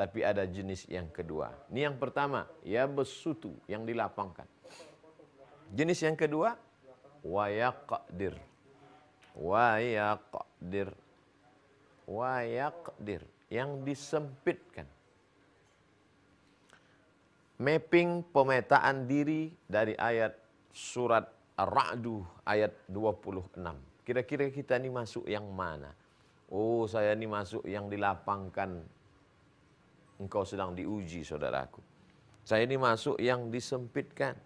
Tapi ada jenis yang kedua. Ini yang pertama, ya besutu, yang dilapangkan. Jenis yang kedua, wa yaqdir. Wa yaqdir. Wa yaqdir, yang disempitkan. Mapping pemetaan diri dari ayat surat Ar-Ra'du ayat 26. Kira-kira kita ini masuk yang mana? Oh, saya ini masuk yang dilapangkan. Engkau sedang diuji, saudaraku. Saya ini masuk yang disempitkan.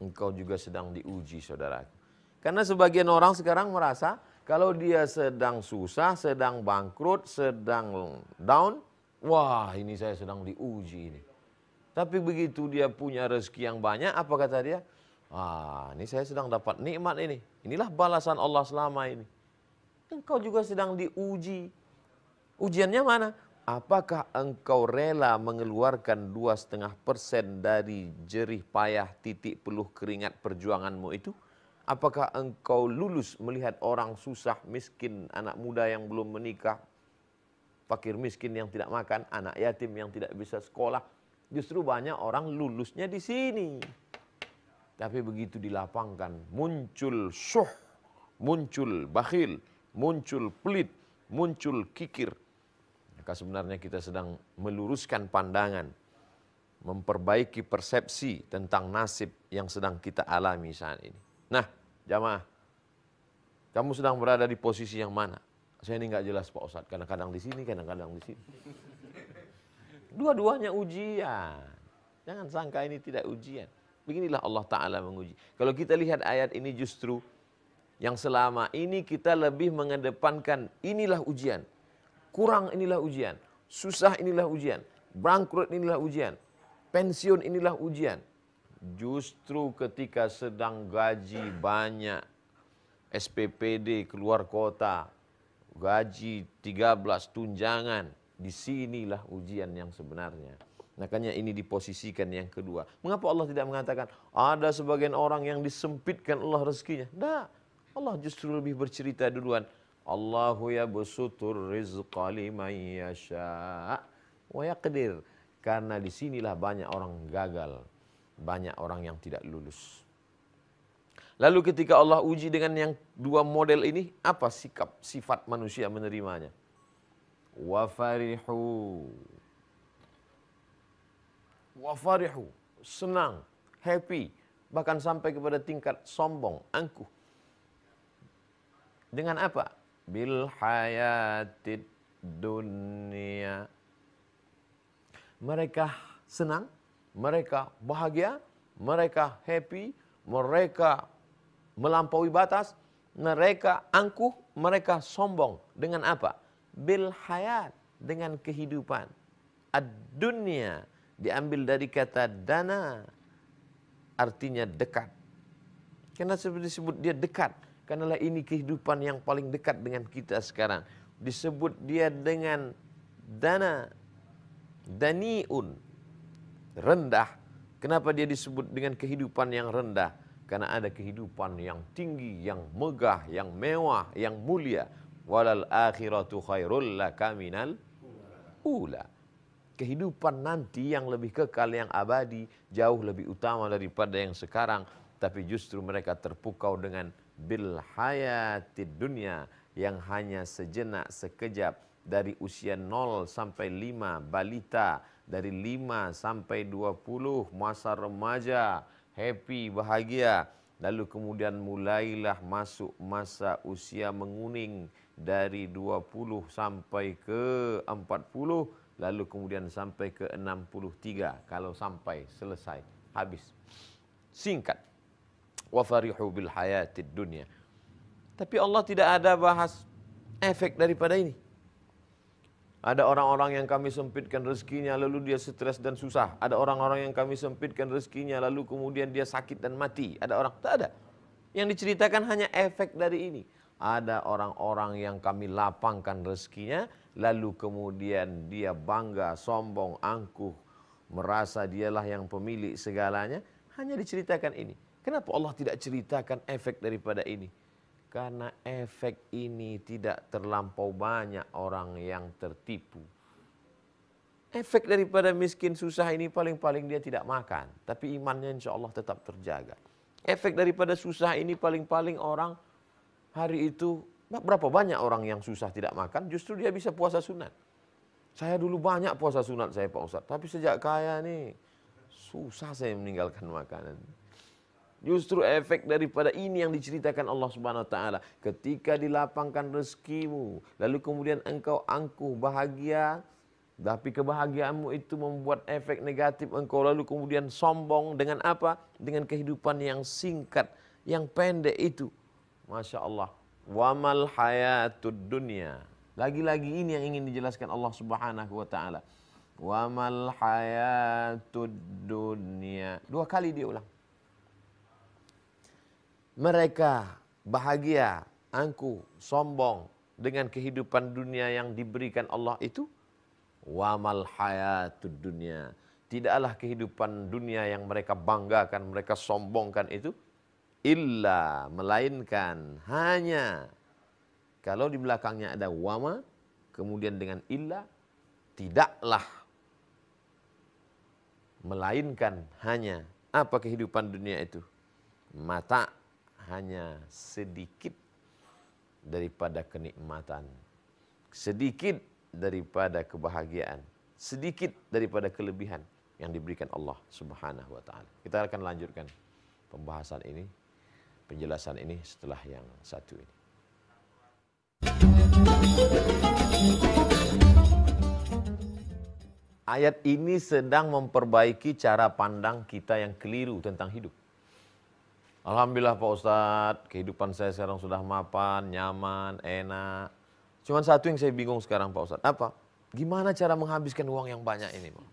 Engkau juga sedang diuji, saudaraku. Karena sebagian orang sekarang merasa kalau dia sedang susah, sedang bangkrut, sedang down, wah ini saya sedang diuji ini. Tapi begitu dia punya rezeki yang banyak, apa kata dia? Ah, ini saya sedang dapat nikmat ini. Inilah balasan Allah selama ini. Engkau juga sedang diuji. Ujiannya mana? Apakah engkau rela mengeluarkan 2,5% dari jerih payah titik peluh keringat perjuanganmu itu? Apakah engkau lulus melihat orang susah, miskin, anak muda yang belum menikah, fakir miskin yang tidak makan, anak yatim yang tidak bisa sekolah? Justru banyak orang lulusnya di sini. Tapi begitu dilapangkan, muncul syuh, muncul bakhil, muncul pelit, muncul kikir. Maka sebenarnya kita sedang meluruskan pandangan, memperbaiki persepsi tentang nasib yang sedang kita alami saat ini. Nah, jamaah, kamu sedang berada di posisi yang mana? Saya ini nggak jelas Pak Ustadz, kadang-kadang di sini, kadang-kadang di sini. Dua-duanya ujian. Jangan sangka ini tidak ujian. Beginilah Allah Ta'ala menguji. Kalau kita lihat ayat ini justru yang selama ini kita lebih mengedepankan inilah ujian. Kurang inilah ujian. Susah inilah ujian. Bangkrut inilah ujian. Pensiun inilah ujian. Justru ketika sedang gaji banyak, SPPD keluar kota, gaji 13 tunjangan, disinilah ujian yang sebenarnya. Makanya ini diposisikan yang kedua. Mengapa Allah tidak mengatakan ada sebagian orang yang disempitkan Allah rezekinya? Tidak. Allah justru lebih bercerita duluan. Allahu yabsutur rizqa liman yasha' wa yaqdir. Karena disinilah banyak orang gagal, banyak orang yang tidak lulus. Lalu ketika Allah uji dengan yang dua model ini, apa sikap sifat manusia menerimanya? Wa farihu. Wa farihu, senang, happy, bahkan sampai kepada tingkat sombong, angkuh. Dengan apa? Bil hayatid dunia. Mereka senang, mereka bahagia, mereka happy, mereka melampaui batas, mereka angkuh, mereka sombong. Dengan apa? Bil hayat, dengan kehidupan. Ad-dunya diambil dari kata dana, artinya dekat. Karena seperti disebut dia dekat. Karena ini kehidupan yang paling dekat dengan kita sekarang. Disebut dia dengan dana, daniun, rendah. Kenapa dia disebut dengan kehidupan yang rendah? Karena ada kehidupan yang tinggi, yang megah, yang mewah, yang mulia. Walal akhiratu khairul laka minal ula. Kehidupan nanti yang lebih kekal, yang abadi, jauh lebih utama daripada yang sekarang. Tapi justru mereka terpukau dengan bil hayatid dunya, yang hanya sejenak, sekejap, dari usia 0 sampai 5, balita, dari 5 sampai 20, masa remaja, happy, bahagia. Lalu kemudian mulailah masuk masa usia menguning, dari 20 sampai ke 40, lalu kemudian sampai ke 63, kalau sampai selesai, habis. Singkat. Wa farihu bil hayatid dunya. Tapi Allah tidak ada bahas efek daripada ini. Ada orang-orang yang kami sempitkan rezekinya lalu dia stres dan susah. Ada orang-orang yang kami sempitkan rezekinya lalu kemudian dia sakit dan mati. Ada orang, tak ada. Yang diceritakan hanya efek dari ini. Ada orang-orang yang kami lapangkan rezekinya lalu kemudian dia bangga, sombong, angkuh, merasa dialah yang pemilik segalanya. Hanya diceritakan ini. Kenapa Allah tidak ceritakan efek daripada ini? Karena efek ini tidak terlampau banyak orang yang tertipu. Efek daripada miskin susah ini paling-paling dia tidak makan, tapi imannya insya Allah tetap terjaga. Efek daripada susah ini paling-paling orang hari itu, berapa banyak orang yang susah tidak makan, justru dia bisa puasa sunat. Saya dulu banyak puasa sunat saya Pak Ustadz, tapi sejak kaya nih susah saya meninggalkan makanan. Justru efek daripada ini yang diceritakan Allah Subhanahu wa taala. Ketika dilapangkan rezekimu, lalu kemudian engkau angkuh bahagia, tapi kebahagiaanmu itu membuat efek negatif engkau, lalu kemudian sombong dengan apa? Dengan kehidupan yang singkat, yang pendek itu. Masya Allah. Wamal hayatud dunya. Lagi-lagi ini yang ingin dijelaskan Allah Subhanahu wa taala. Wamal hayatud dunya. 2 kali dia ulang. Mereka bahagia, angkuh, sombong dengan kehidupan dunia yang diberikan Allah itu. Wamal hayatud dunya. Tidaklah kehidupan dunia yang mereka banggakan, mereka sombongkan itu. Illa, melainkan, hanya. Kalau di belakangnya ada wama, kemudian dengan illa, tidaklah. Melainkan, hanya. Apa kehidupan dunia itu? Mata, hanya sedikit daripada kenikmatan. Sedikit daripada kebahagiaan, sedikit daripada kelebihan yang diberikan Allah Subhanahu wa taala. Kita akan lanjutkan pembahasan ini, penjelasan ini setelah yang satu ini. Ayat ini sedang memperbaiki cara pandang kita yang keliru tentang hidup. Alhamdulillah Pak Ustadz, kehidupan saya sekarang sudah mapan, nyaman, enak. Cuman satu yang saya bingung sekarang Pak Ustadz, apa? Gimana cara menghabiskan uang yang banyak ini Pak?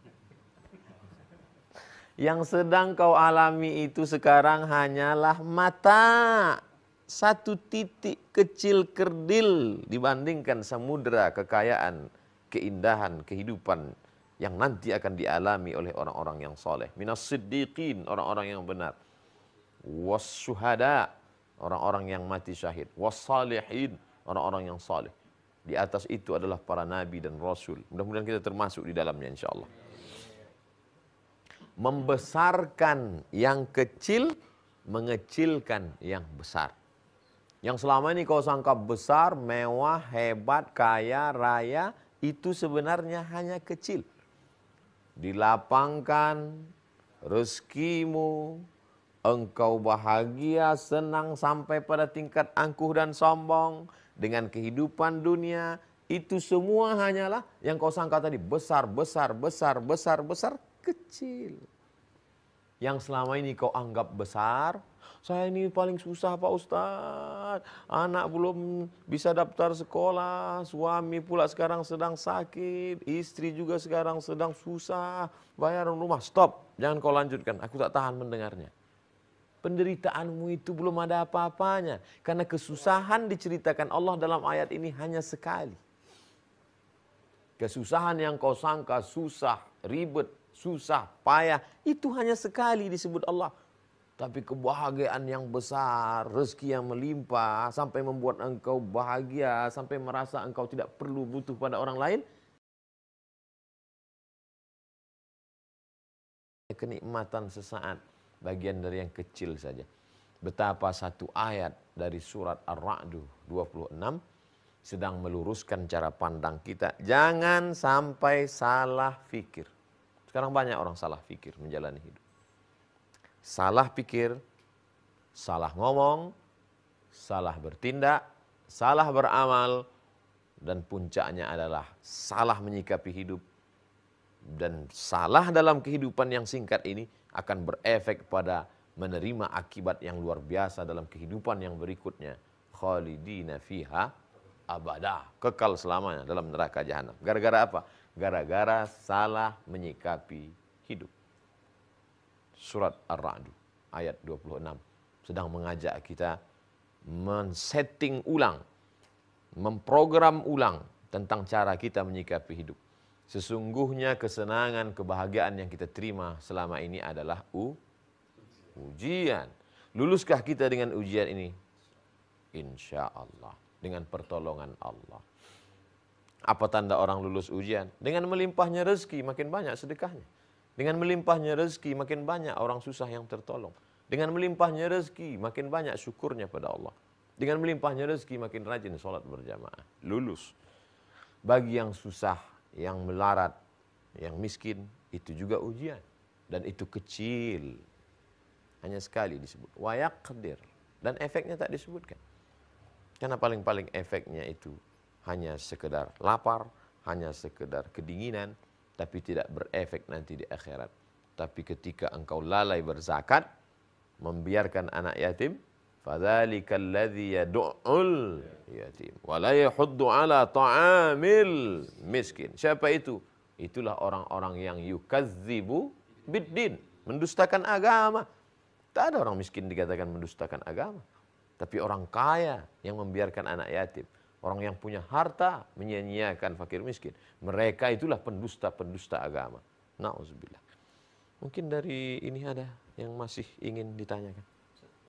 Yang sedang kau alami itu sekarang hanyalah mata. Satu titik kecil kerdil dibandingkan samudera kekayaan, keindahan, kehidupan yang nanti akan dialami oleh orang-orang yang soleh. Minas siddiqin, orang-orang yang benar. Wassyuhada, orang-orang yang mati syahid. Wassalihin, orang-orang yang saleh. Di atas itu adalah para nabi dan rasul. Mudah-mudahan kita termasuk di dalamnya insya-Allah. Membesarkan yang kecil, mengecilkan yang besar. Yang selama ini kau sangka besar, mewah, hebat, kaya, raya, itu sebenarnya hanya kecil. Dilapangkan rezekimu, engkau bahagia, senang sampai pada tingkat angkuh dan sombong dengan kehidupan dunia, itu semua hanyalah yang kau sangka tadi besar, besar, besar, besar, besar, kecil. Yang selama ini kau anggap besar, saya ini paling susah Pak Ustadz, anak belum bisa daftar sekolah, suami pula sekarang sedang sakit, istri juga sekarang sedang susah, bayaran rumah, stop, jangan kau lanjutkan, aku tak tahan mendengarnya. Penderitaanmu itu belum ada apa-apanya. Karena kesusahan diceritakan Allah dalam ayat ini hanya sekali. Kesusahan yang kau sangka susah, ribet, susah, payah, itu hanya sekali disebut Allah. Tapi kebahagiaan yang besar, rezeki yang melimpah, sampai membuat engkau bahagia, sampai merasa engkau tidak perlu butuh pada orang lain. Kenikmatan sesaat. Bagian dari yang kecil saja. Betapa satu ayat dari surat Ar-Ra'd 26 sedang meluruskan cara pandang kita. Jangan sampai salah fikir. Sekarang banyak orang salah fikir menjalani hidup. Salah pikir, salah ngomong, salah bertindak, salah beramal, dan puncaknya adalah salah menyikapi hidup. Dan salah dalam kehidupan yang singkat ini akan berefek pada menerima akibat yang luar biasa dalam kehidupan yang berikutnya. Khalidina fiha abada. Kekal selamanya dalam neraka jahanam. Gara-gara apa? Gara-gara salah menyikapi hidup. Surat Ar-Ra'd ayat 26 sedang mengajak kita men-setting ulang, memprogram ulang tentang cara kita menyikapi hidup. Sesungguhnya kesenangan, kebahagiaan yang kita terima selama ini adalah ujian. Luluskah kita dengan ujian ini? Insya Allah. Dengan pertolongan Allah. Apa tanda orang lulus ujian? Dengan melimpahnya rezeki makin banyak sedekahnya. Dengan melimpahnya rezeki makin banyak orang susah yang tertolong. Dengan melimpahnya rezeki makin banyak syukurnya pada Allah. Dengan melimpahnya rezeki makin rajin sholat berjamaah. Lulus. Bagi yang susah, yang melarat, yang miskin, itu juga ujian. Dan itu kecil. Hanya sekali disebut. Wa yaqdir. Dan efeknya tak disebutkan. Karena paling-paling efeknya itu hanya sekedar lapar, hanya sekedar kedinginan, tapi tidak berefek nanti di akhirat. Tapi ketika engkau lalai berzakat, membiarkan anak yatim, fadzalikal ladzi yad'ul yatim wa la yahuddu ala ta'amil miskin. Siapa itu? Itulah orang-orang yang yukadzibu biddin, mendustakan agama. Tak ada orang miskin dikatakan mendustakan agama. Tapi orang kaya yang membiarkan anak yatim, orang yang punya harta menyia-nyiakan fakir miskin, mereka itulah pendusta-pendusta agama. Nauzubillah. Mungkin dari ini ada yang masih ingin ditanyakan.